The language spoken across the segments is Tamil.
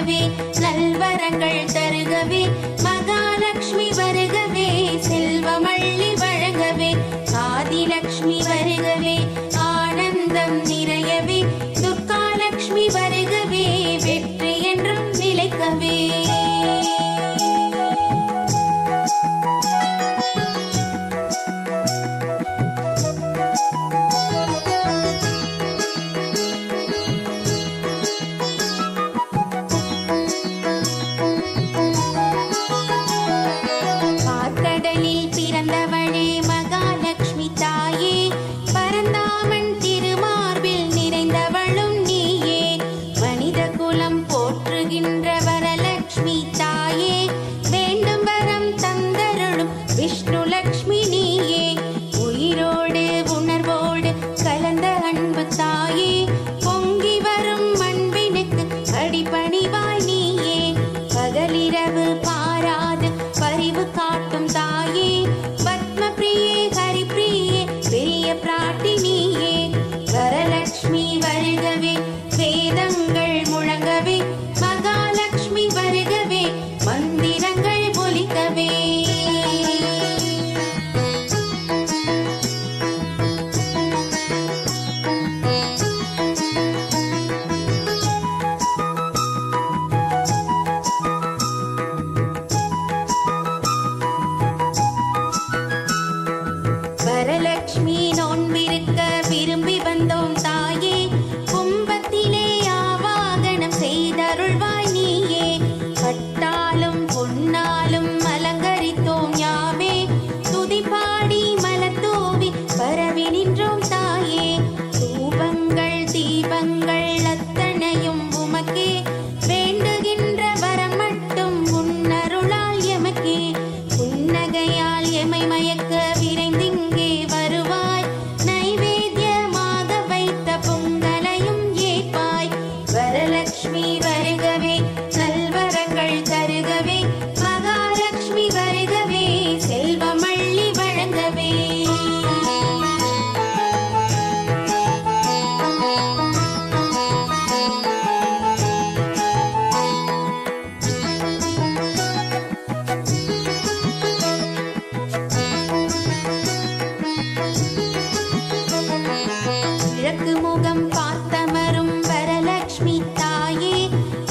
வருகவே, நல்வரங்கள் தருகவே, மகாலட்சுமி வருகவே, செல்வமள்ளி வழங்கவே, ஆதிலட்சுமி வருகவே, ஆனந்தம் நிறையவே, துர்காலட்சுமி வருகவே, வெற்றி என்றும் நிலைக்கவே. பார்க்கடலில் பிறந்தவளே மகாலட்சுமி தாயே, பரந்தாமன் திருமார்பில் நிறைந்தவளும் நீயே, மனித குலம் போற்றுகின்ற வரலட்சுமி தாயே, வேண்டும் வரம் தந்தருளும் விஷ்ணு லட்சுமி நீயே, உயிரோடு உணர்வோடு கலந்த அன்பு தாயே, பொங்கி வரும் அன்பினுக்கு அடிபணிவாய் நீயே, பகலிரவு பாராது பரிவு காட்டும் தாயே, பத்மபிரியே ஹரிப்பிரியே பெரிய பிராட்டி நீயே, வரலட்சுமி வருகவே, வேதங்கள் முழங்கவே, மகாலட்சுமி வருகவே, மந்திரங்கள் ஒலிக்கவே. வரலட்சுமி நோன்பிருக்க விரும்பி வந்தோம் தாயே, கும்பத்திலே ஆவாகனம் செய்தருள்வாய் நீயே, பட்டாலும் பொன்னாலும் அலங்கரித்தோம் யாமே, துதிபாடி மலத்தூவி பரவி நின்றோம் தாயே, தூபங்கள் தீபங்கள் அத்தனையும் உமக்கே, வேண்டுகின்ற வரம் மட்டும் உன்னருளால் எமக்கே, புன்னகையால் எமை மயக்க விரைந்திங்கே வருவாய், நைவேத்தியமாக வைத்த பொங்கலையும் ஏற்பாய், வரலட்சுமி வருகவே, நல்வரங்கள் தருகவே, மகாலட்சுமி வருகவே, செல்வமள்ளி வழங்கவே. கிழக்கு முகம் பார்த்தமரும் வரலட்சுமி தாயே,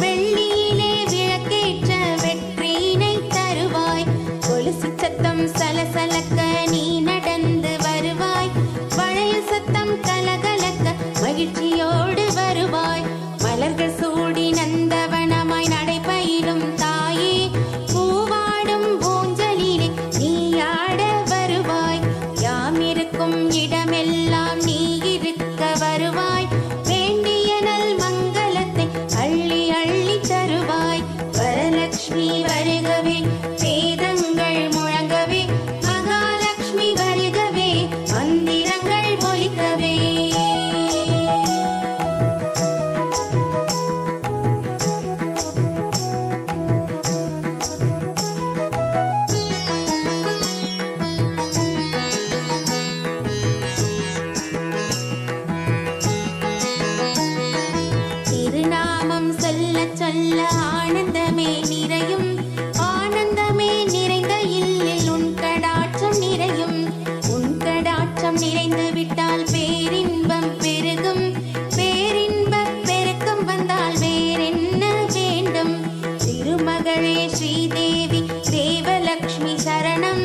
வெள்ளியிலே விளக்கேற்ற வெற்றியினை தருவாய், கொலுசு சத்தம் சலசலக்க நீ நடந்து வருவாய், வளையல் சத்தம் கலகலக்க மகிழ்ச்சியோடு வருவாய், மலர்கள் சூடி நந்தவனமாய் நடைபயிலும் தாயே, பூவாடும் ஊஞ்சலிலே நீ ஆட வருவாய், யாம் இருக்கும் இடமெல்லாம் நீ இருக்க வருவாய், வேண்டிய நல் மங்களத்தை அள்ளி அள்ளி தருவாய், வரலட்சுமி வருகவே, வேதங்கள் முழங்கவே, மகாலட்சுமி வருகவே, மந்திரங்கள் ஒலிக்கவே. திருநாமம் சொல்ல சொல்ல ஆனந்தமே நிறையும், ஆனந்தமே நிறைந்த இல்லில் உன் கடாட்சம் நிறையும், உன் கடாட்சம் நிறைந்து விட்டால் பேரின்பம் பெருகும், பேரின்பப் பெருக்கம் வந்தால் வேறென்ன வேண்டும், திருமகளே ஸ்ரீதேவி தேவலட்சுமி சரணம்,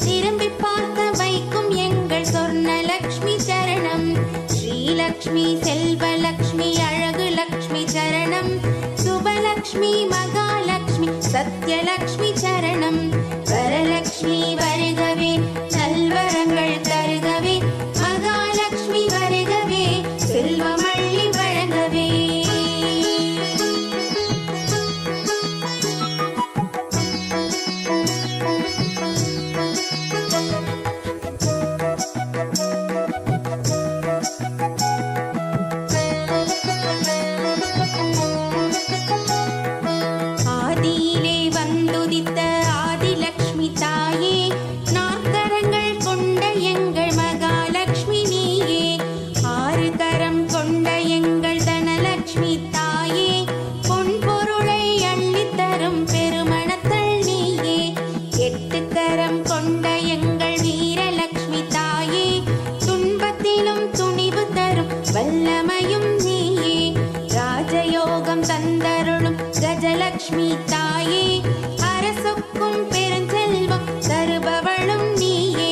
திரும்பி பார்க்க வைக்கும் எங்கள் சொர்ணலட்சுமி சரணம், ஸ்ரீலக்ஷ்மி செல்வலக்ஷ்மி அழகு லக்ஷ்மி சரணம், சுபலக்ஷ்மி மகாலட்சுமி சத்யலக்ஷ்மி சரணம், வரலட்சுமி வருகவே, நல்வரங்கள் தருகவே, மகாலட்சுமி வருகவே, செல்வமள்ளி வழங்கவே. ஆதியிலே வந்துதித்த ஆதி வரலட்சுமி தாயே அரசுக்கும் பெருஞ்செல்வம் தருபவளும் நீயே.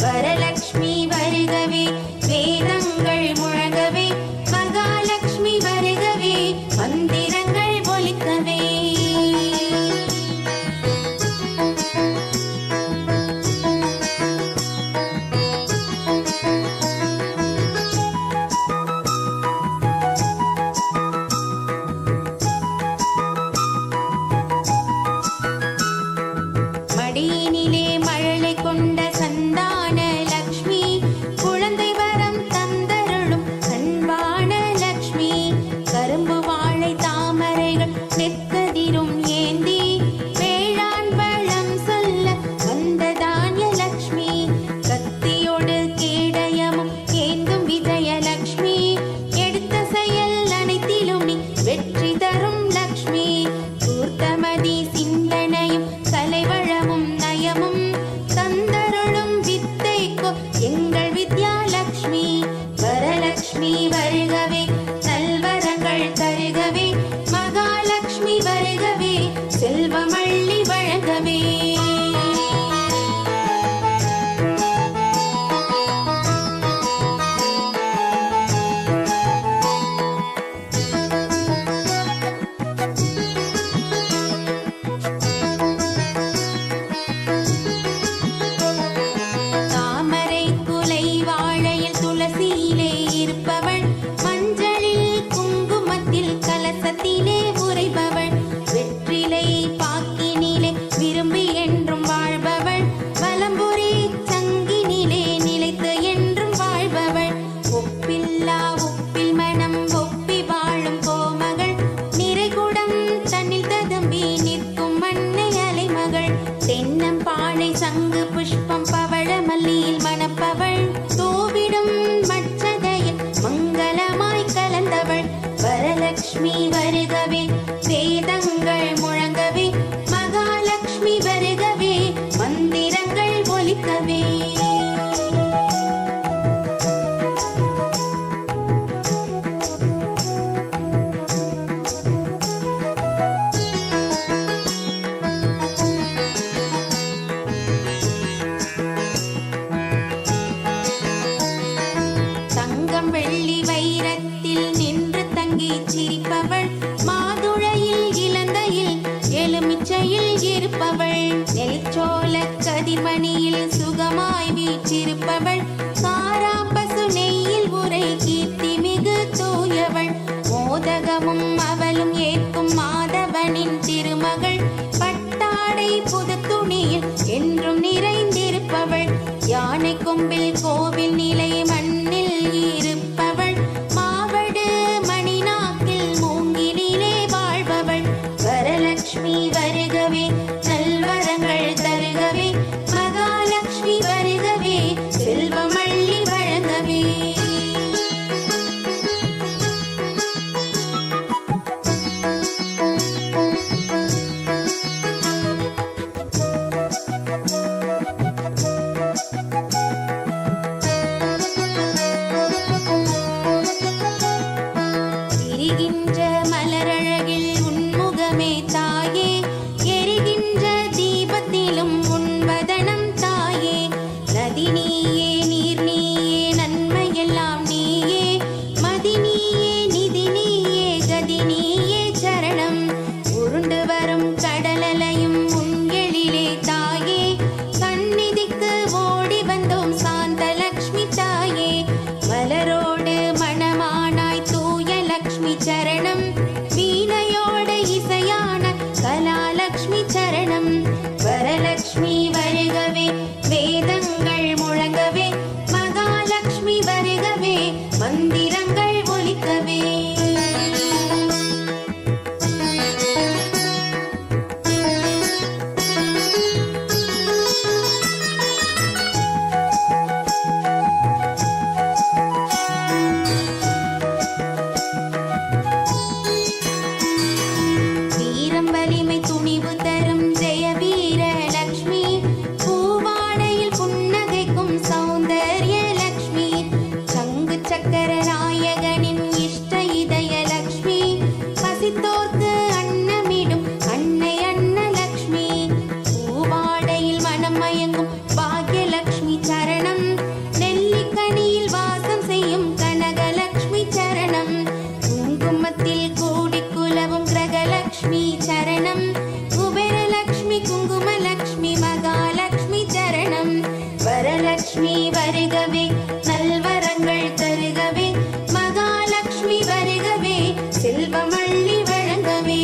வரலட்சுமி வருகவே வேதங்கள் முழங்கவே மகாலட்சுமி வருகவே மந்திரங்கள் ஒலிக்கவே. மடியினிலே மழலை கொண்ட சந்தான லக்ஷ்மி குழந்தை வரம் தந்தருளும் அன்பான லக்ஷ்மி. கரும்பு வாழை தாமரைகள் நெற்கதிரும் ஏந்தி வேளாண் வளம் சொல்ல வந்த தானிய லக்ஷ்மி. கத்தியோடு கேடயமும் ஏந்தும் விஜயலக்ஷ்மி. எடுத்த செயல் அனைத்திலும் நீ வெற்றி தரும் லக்ஷ்மி. கூர்த்தமதி சிந்தனையும் கலைவளமும் நயமும் தந்தருளும் வித்தைக்கோ எங்கள் வித்யாலக்ஷ்மி. வரலக்ஷ்மி வருகவே நல்வரங்கள் தருகவே மகாலட்சுமி வருகவே செல்வமள்ளி வழங்கவே. தாமரை குலை வாழையில் துளசியிலே இருப்பவள். மஞ்சளில் குங்குமத்தில் கலசத்திலே உறைபவள். வெற்றிலை பாக்கினிலே விரும்பி என்றும் வாழ்பவள். வலம்புரி சங்கினிலே நிலைத்து என்றும் வாழ்பவள். ஒப்பில்லா ஒப்பில் மனம் ஒப்பி வாழும் கோமகள். நிறைகுடம் தன்னில் ததும்பி நிற்கும் மண்ணை அலைமகள். தென்னம்பாழை சங்கு புஷ்பம் பவள மல்லியில் மணப்பவள். தூவிடும் மற்றதையில் மங்களமாய் கலந்தவள். வரலட்சுமி வருகவே வேதங்கள் முழங்கவே மகாலட்சுமி வருகவே மந்திரங்கள் ஒலிக்கவே. தங்கம் வெள்ளி வைரத்தில் நின்று தங்கி சிரிப்பவள். மாதுளையில் இலந்தையில் எலுமிச்சையில் இருப்பவள். நெல்சோல கதிர்மணியில் சுகமாய் வீற்றிருப்பவள். காராம்பசு நெய்யில் உரை கீர்த்தி மிகு தூயவள். மோதகமும் அவளும் ஏற்கும் மாதவனின் திருமகள். பட்டாடை புது துணியில் என்றும் நிறைந்திருப்பவள். யானை கொம்பில் கோவில் நிலை மண்ணில் இருப்பவள். மாவடு மணிநாக்கில் மூங்கிலே வாழ்பவள். வரலட்சுமி வருகவே நல்வரங்கள் தருகவே மகாலட்சுமி வருகவே செல்வமள்ளி வழங்கவே. விரிகின்ற மலரழகில் உன்முகமே தாயே. எரிகின்ற தீபத்திலும் உன்வதனம் தாயே. நதி நீயே நீர் நீயே நன்மையெல்லாம் நீயே. மதி நீயே நிதி நீயே கதி நீயே சரணம். உருண்டு வரும் கடலலையும் உன் எழிலே தாயே. சந்நிதிக்கு ஓடி வந்தோம் சாந்தலக்ஷ்மி தாயே. மலரோடு மணமானாய் தூய லக்ஷ்மி சரணம். வீணையோடு இசையான கலாலக்ஷ்மி சரணம். வரலட்சுமி வருகவே வேதங்கள் முழங்கவே மகாலட்சுமி வருகவே மந்திரங்கள் ஒலிக்கவே. மகாலட்சுமி சரணம். குபேரலட்சுமி குங்குமலட்சுமி மகாலட்சுமி சரணம். வரலட்சுமி வருகவே நல்வரங்கள் தருகவே. மகாலட்சுமி வருகவே செல்வமள்ளி வழங்கவே.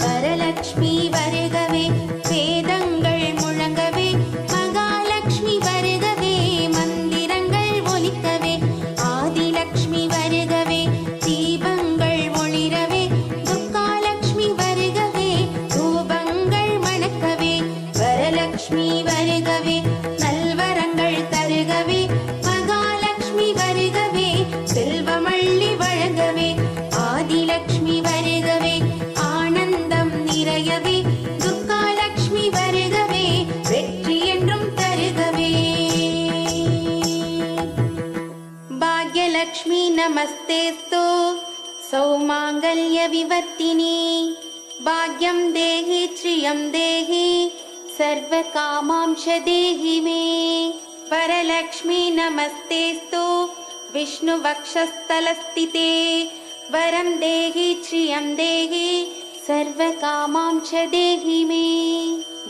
வரலட்சுமி வருகவே வேதங்கள் முழங்கவே. மகாலட்சுமி வருகவே மந்திரங்கள் ஒலிக்கவே. ஆதிலட்சுமி வருகவே தீபங்கள் ஒளிரவே. துர்காலட்சுமி வருகவே தூபங்கள் மணக்கவே. வரலட்சுமி வருகவே நல்வரங்கள் தருகவே. மகாலட்சுமி வருகவே செல்வமள்ளி வழங்கவே. ஆதிலட்சுமி வருகவே ஆனந்தம் நிறையவே. துர்காலட்சுமி வருகவே வெற்றி என்றும் தருகவே. பாக்யலட்சுமி நமஸ்தேஸ்து சௌமாங்கல்ய விவர்த்தினி. பாக்யம் தேஹி ஸ்ரியம் தேஹி சர்வ காமாம்ச தேஹி மே. வரலக்ஷ்மி நமஸ்தேஸ்து விஷ்ணு வக்ஷஸ்தலஸ்திதே. वरं देहि श्रियं देहि सर्वकामांश देहि मे.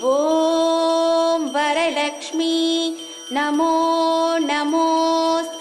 ॐ वरलक्ष्मी नमो नमोऽस्तु.